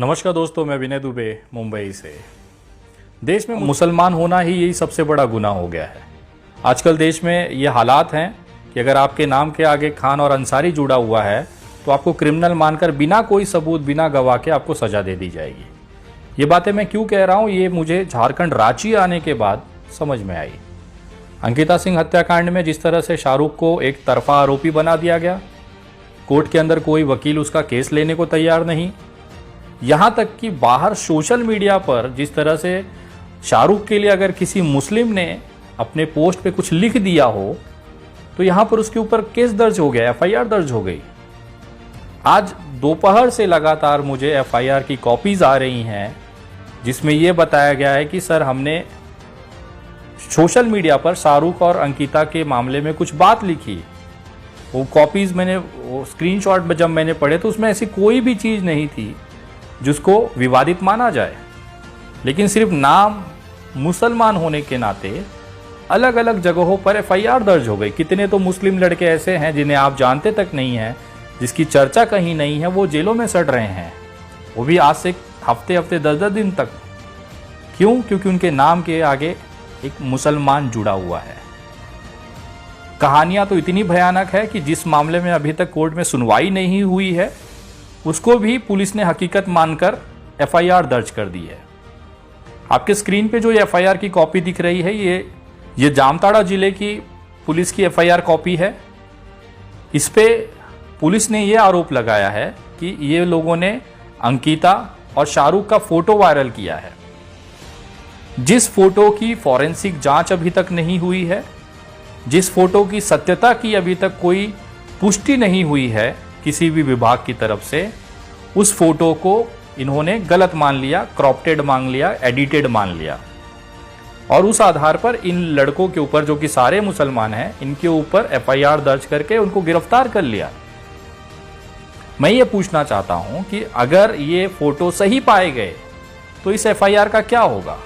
नमस्कार दोस्तों, मैं विनय दुबे मुंबई से। देश में मुसलमान होना ही यही सबसे बड़ा गुनाह हो गया है। आजकल देश में ये हालात हैं कि अगर आपके नाम के आगे खान और अंसारी जुड़ा हुआ है तो आपको क्रिमिनल मानकर बिना कोई सबूत, बिना गवाह के आपको सजा दे दी जाएगी। ये बातें मैं क्यों कह रहा हूँ, ये मुझे झारखंड रांची आने के बाद समझ में आई। अंकिता सिंह हत्याकांड में जिस तरह से शाहरुख को एक तरफा आरोपी बना दिया गया, कोर्ट के अंदर कोई वकील उसका केस लेने को तैयार नहीं, यहाँ तक कि बाहर सोशल मीडिया पर जिस तरह से शाहरुख के लिए अगर किसी मुस्लिम ने अपने पोस्ट पे कुछ लिख दिया हो तो यहाँ पर उसके ऊपर केस दर्ज हो गया, एफआईआर दर्ज हो गई। आज दोपहर से लगातार मुझे एफआईआर की कॉपीज आ रही हैं जिसमें यह बताया गया है कि सर, हमने सोशल मीडिया पर शाहरुख और अंकिता के मामले में कुछ बात लिखी। वो कॉपीज मैंने, वो स्क्रीनशॉट जब मैंने पढ़े तो उसमें ऐसी कोई भी चीज़ नहीं थी जिसको विवादित माना जाए, लेकिन सिर्फ नाम मुसलमान होने के नाते अलग अलग जगहों पर एफआईआर दर्ज हो गई। कितने तो मुस्लिम लड़के ऐसे हैं जिन्हें आप जानते तक नहीं हैं, जिसकी चर्चा कहीं नहीं है, वो जेलों में सड़ रहे हैं, वो भी आज से हफ्ते 10 दिन तक। क्यों? क्योंकि उनके नाम के आगे एक मुसलमान जुड़ा हुआ है। कहानियां तो इतनी भयानक है कि जिस मामले में अभी तक कोर्ट में सुनवाई नहीं हुई है उसको भी पुलिस ने हकीकत मानकर एफआईआर दर्ज कर दी है। आपके स्क्रीन पे जो ये एफआईआर की कॉपी दिख रही है, ये जामताड़ा जिले की पुलिस की एफआईआर कॉपी है। इस पे पुलिस ने ये आरोप लगाया है कि ये लोगों ने अंकिता और शाहरुख का फोटो वायरल किया है, जिस फोटो की फॉरेंसिक जांच अभी तक नहीं हुई है, जिस फोटो की सत्यता की अभी तक कोई पुष्टि नहीं हुई है किसी भी विभाग की तरफ से। उस फोटो को इन्होंने गलत मान लिया, क्रॉप्टेड मान लिया, एडिटेड मान लिया, और उस आधार पर इन लड़कों के ऊपर, जो कि सारे मुसलमान हैं, इनके ऊपर एफआईआर दर्ज करके उनको गिरफ्तार कर लिया। मैं ये पूछना चाहता हूं कि अगर ये फोटो सही पाए गए तो इस एफआईआर का क्या होगा?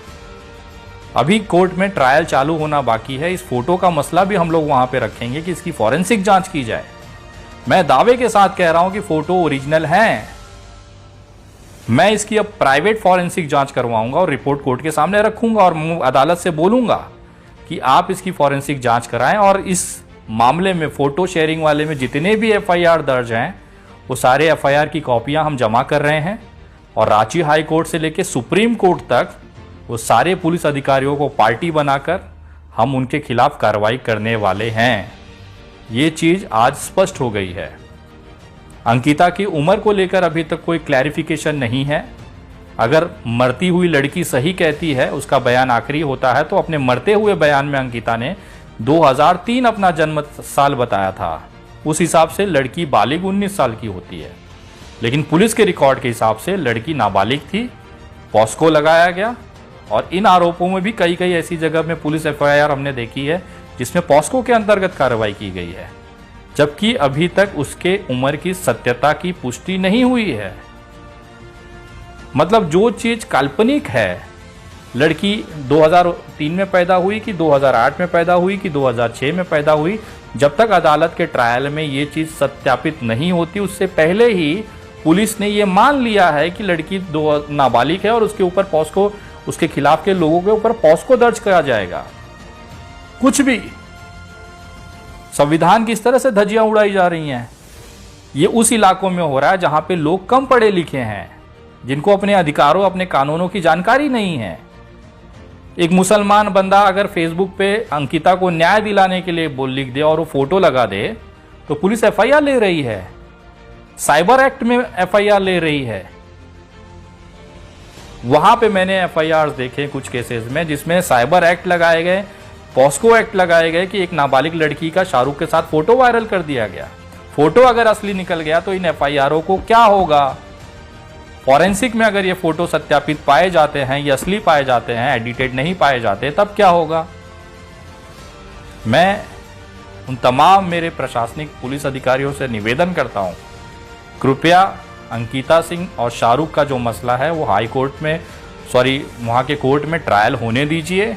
अभी कोर्ट में ट्रायल चालू होना बाकी है। इस फोटो का मसला भी हम लोग वहां पे रखेंगे कि इसकी फॉरेंसिक जांच की जाए। मैं दावे के साथ कह रहा हूं कि फोटो ओरिजिनल हैं। मैं इसकी अब प्राइवेट फॉरेंसिक जांच करवाऊंगा और रिपोर्ट कोर्ट के सामने रखूंगा और अदालत से बोलूंगा कि आप इसकी फॉरेंसिक जांच कराएं, और इस मामले में फोटो शेयरिंग वाले में जितने भी एफआईआर दर्ज हैं वो सारे एफआईआर की कॉपियां हम जमा कर रहे हैं, और रांची हाई कोर्ट से लेकर सुप्रीम कोर्ट तक वो सारे पुलिस अधिकारियों को पार्टी बनाकर हम उनके खिलाफ कार्रवाई करने वाले हैं। ये चीज आज स्पष्ट हो गई है। अंकिता की उम्र को लेकर अभी तक कोई क्लैरिफिकेशन नहीं है। अगर मरती हुई लड़की सही कहती है, उसका बयान आखिरी होता है, तो अपने मरते हुए बयान में अंकिता ने 2003 अपना जन्म साल बताया था। उस हिसाब से लड़की बालिग 19 साल की होती है, लेकिन पुलिस के रिकॉर्ड के हिसाब से लड़की नाबालिग थी। पॉस्को लगाया गया, और इन आरोपों में भी कई ऐसी जगह में पुलिस एफआईआर हमने देखी है जिसमें पॉस्को के अंतर्गत कार्रवाई की गई है, जबकि अभी तक उसके उम्र की सत्यता की पुष्टि नहीं हुई है। मतलब जो चीज काल्पनिक है, लड़की 2003 में पैदा हुई कि 2008 में पैदा हुई कि 2006 में पैदा हुई, जब तक अदालत के ट्रायल में ये चीज सत्यापित नहीं होती उससे पहले ही पुलिस ने ये मान लिया है कि लड़की नाबालिग है और उसके ऊपर पॉस्को, उसके खिलाफ के लोगों के ऊपर पॉस्को दर्ज किया जाएगा। कुछ भी संविधान की इस तरह से धज्जियां उड़ाई जा रही हैं। ये उस इलाकों में हो रहा है जहां पे लोग कम पढ़े लिखे हैं, जिनको अपने अधिकारों, अपने कानूनों की जानकारी नहीं है। एक मुसलमान बंदा अगर फेसबुक पे अंकिता को न्याय दिलाने के लिए लिख दे और वो फोटो लगा दे तो पुलिस एफआईआर ले रही है, साइबर एक्ट में एफआईआर ले रही है। वहां पे मैंने एफआईआर देखे कुछ केसेस में जिसमें साइबर एक्ट लगाए गए, पॉस्को एक्ट लगाए गए कि एक नाबालिग लड़की का शाहरुख के साथ फोटो वायरल कर दिया गया। फोटो अगर असली निकल गया तो इन एफआईआरों को क्या होगा? फॉरेंसिक में अगर ये फोटो सत्यापित पाए जाते हैं, ये असली पाए जाते हैं, एडिटेड नहीं पाए जाते, तब क्या होगा? मैं उन तमाम मेरे प्रशासनिक पुलिस अधिकारियों से निवेदन करता हूं, कृपया अंकिता सिंह और शाहरुख का जो मसला है वो हाई कोर्ट में, वहां के कोर्ट में ट्रायल होने दीजिए।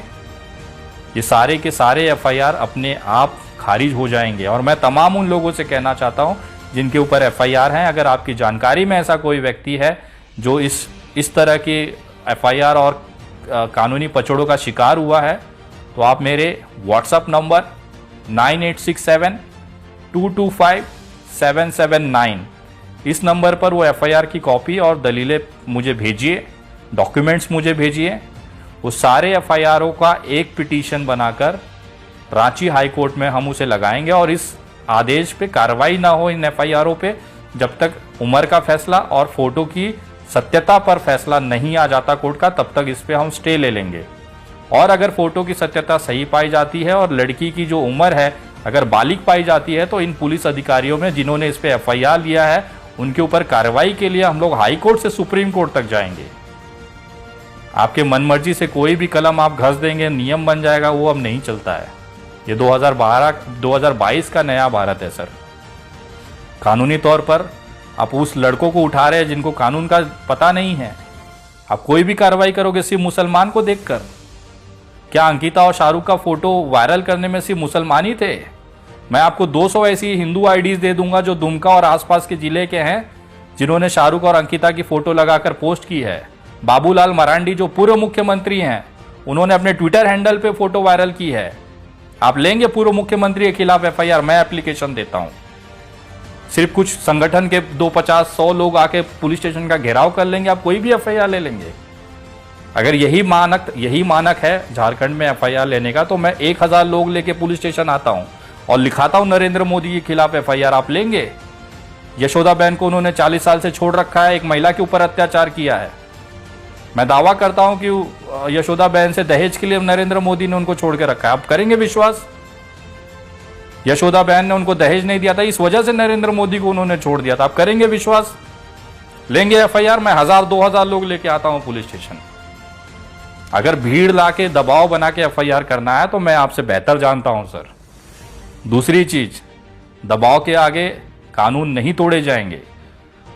ये सारे के सारे एफआईआर अपने आप खारिज हो जाएंगे। और मैं तमाम उन लोगों से कहना चाहता हूं जिनके ऊपर एफआईआर हैं, अगर आपकी जानकारी में ऐसा कोई व्यक्ति है जो इस तरह की एफआईआर और कानूनी पचड़ों का शिकार हुआ है, तो आप मेरे व्हाट्सएप नंबर 9867225779 इस नंबर पर वो एफआईआर की कॉपी और दलीलें मुझे भेजिए, डॉक्यूमेंट्स मुझे भेजिए। उस सारे एफआईआरों का एक पिटीशन बनाकर रांची हाई कोर्ट में हम उसे लगाएंगे और इस आदेश पे कार्रवाई ना हो इन एफआईआरों पे जब तक उम्र का फैसला और फोटो की सत्यता पर फैसला नहीं आ जाता कोर्ट का, तब तक इस पे हम स्टे ले लेंगे। और अगर फोटो की सत्यता सही पाई जाती है और लड़की की जो उम्र है अगर बालिग पाई जाती है, तो इन पुलिस अधिकारियों में जिन्होंने इस पे एफआईआर लिया है उनके ऊपर कार्रवाई के लिए हम लोग हाई कोर्ट से सुप्रीम कोर्ट तक जाएंगे। आपके मनमर्जी से कोई भी कलम आप घस देंगे, नियम बन जाएगा, वो अब नहीं चलता है। ये 2022 का नया भारत है सर। कानूनी तौर पर आप उस लड़कों को उठा रहे हैं जिनको कानून का पता नहीं है। आप कोई भी कार्रवाई करोगे सिर्फ मुसलमान को देखकर। क्या अंकिता और शाहरुख का फोटो वायरल करने में सिर्फ मुसलमान ही थे? मैं आपको 200 ऐसी हिंदू आईडीज दे दूंगा जो दुमका और आसपास के जिले के हैं जिन्होंने शाहरुख और अंकिता की फोटो लगाकर पोस्ट की है। बाबूलाल मरांडी जो पूर्व मुख्यमंत्री हैं, उन्होंने अपने ट्विटर हैंडल पे फोटो वायरल की है। आप लेंगे पूर्व मुख्यमंत्री के खिलाफ एफआईआर? मैं एप्लीकेशन देता हूं। सिर्फ कुछ संगठन के 250-100 लोग आके पुलिस स्टेशन का घेराव कर लेंगे, आप कोई भी एफआईआर ले लेंगे? अगर यही मानक है झारखंड में एफआईआर लेने का, तो मैं 1000 लोग लेके पुलिस स्टेशन आता हूं और लिखाता हूं नरेंद्र मोदी के खिलाफ एफआईआर। आप लेंगे? यशोदा बहन को उन्होंने 40 साल से छोड़ रखा है, एक महिला के ऊपर अत्याचार किया है। मैं दावा करता हूं कि यशोदा बहन से दहेज के लिए नरेंद्र मोदी ने उनको छोड़ के रखा है। आप करेंगे विश्वास? यशोदा बहन ने उनको दहेज नहीं दिया था, इस वजह से नरेंद्र मोदी को उन्होंने छोड़ दिया था। आप करेंगे विश्वास? लेंगे एफआईआर? मैं 1000-2000 लोग लेके आता हूं पुलिस स्टेशन। अगर भीड़ लाके दबाव बना के एफआईआर करना है तो मैं आपसे बेहतर जानता हूं सर। दूसरी चीज, दबाव के आगे कानून नहीं तोड़े जाएंगे।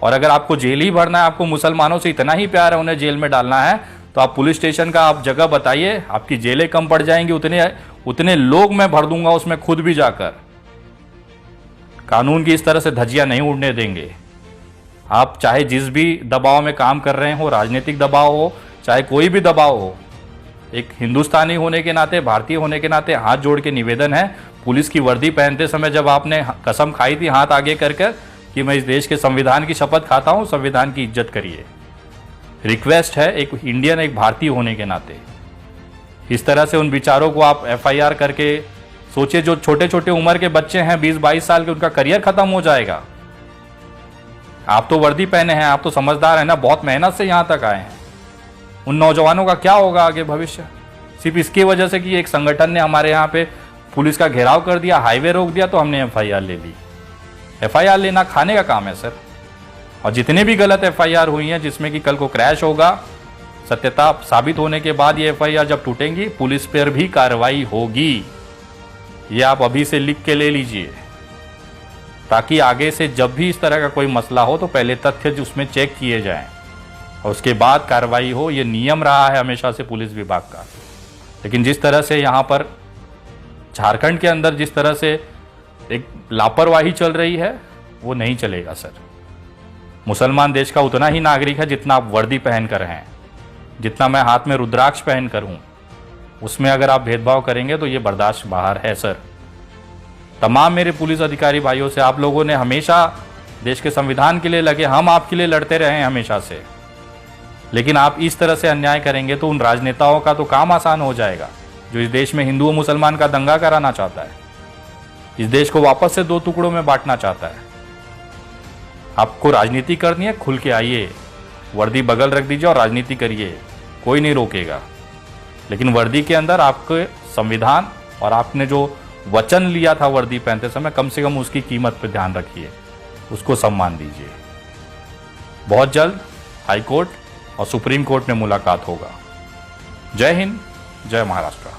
और अगर आपको जेल ही भरना है, आपको मुसलमानों से इतना ही प्यार है, उन्हें जेल में डालना है, तो आप पुलिस स्टेशन का आप जगह बताइए, आपकी जेलें कम पड़ जाएंगी। उतने लोग मैं भर दूंगा उसमें, खुद भी जाकर। कानून की इस तरह से धज्जियां नहीं उड़ने देंगे। आप चाहे जिस भी दबाव में काम कर रहे हो, राजनीतिक दबाव हो चाहे कोई भी दबाव हो, एक हिंदुस्तानी होने के नाते, भारतीय होने के नाते हाथ जोड़ के निवेदन है, पुलिस की वर्दी पहनते समय जब आपने कसम खाई थी हाथ आगे कर कि मैं इस देश के संविधान की शपथ खाता हूं, संविधान की इज्जत करिए। रिक्वेस्ट है एक इंडियन, एक भारतीय होने के नाते। इस तरह से उन विचारों को आप एफआईआर करके सोचिए, जो छोटे छोटे उम्र के बच्चे हैं 20-22 साल के, उनका करियर खत्म हो जाएगा। आप तो वर्दी पहने हैं, आप तो समझदार हैं ना, बहुत मेहनत से यहां तक आए हैं। उन नौजवानों का क्या होगा आगे भविष्य? सिर्फ इसकी वजह से कि एक संगठन ने हमारे यहाँ पे पुलिस का घेराव कर दिया, हाईवे रोक दिया, तो हमने एफआईआर ले ली। एफआईआर लेना खाने का काम है सर। और जितने भी गलत एफआईआर हुई हैं जिसमें कि कल को क्रैश होगा, सत्यता साबित होने के बाद ये एफआईआर जब टूटेंगी, पुलिस पर भी कार्रवाई होगी। ये आप अभी से लिख के ले लीजिए, ताकि आगे से जब भी इस तरह का कोई मसला हो तो पहले तथ्य उसमें चेक किए जाएं और उसके बाद कार्रवाई हो। ये नियम रहा है हमेशा से पुलिस विभाग का। लेकिन जिस तरह से यहाँ पर झारखंड के अंदर जिस तरह से एक लापरवाही चल रही है, वो नहीं चलेगा सर। मुसलमान देश का उतना ही नागरिक है जितना आप वर्दी पहन कर हैं, जितना मैं हाथ में रुद्राक्ष पहन कर हूं। उसमें अगर आप भेदभाव करेंगे तो ये बर्दाश्त बाहर है सर। तमाम मेरे पुलिस अधिकारी भाइयों से, आप लोगों ने हमेशा देश के संविधान के लिए लगे, हम आपके लिए लड़ते रहे हैं हमेशा से। लेकिन आप इस तरह से अन्याय करेंगे तो उन राजनेताओं का तो काम आसान हो जाएगा जो इस देश में हिंदू और मुसलमान का दंगा कराना चाहता है, इस देश को वापस से 2 टुकड़ों में बांटना चाहता है। आपको राजनीति करनी है, खुल के आइए, वर्दी बगल रख दीजिए और राजनीति करिए, कोई नहीं रोकेगा। लेकिन वर्दी के अंदर आपके संविधान और आपने जो वचन लिया था वर्दी पहनते समय, कम से कम उसकी कीमत पर ध्यान रखिए, उसको सम्मान दीजिए। बहुत जल्द हाई कोर्ट और सुप्रीम कोर्ट में मुलाकात होगा। जय हिंद, जय महाराष्ट्र।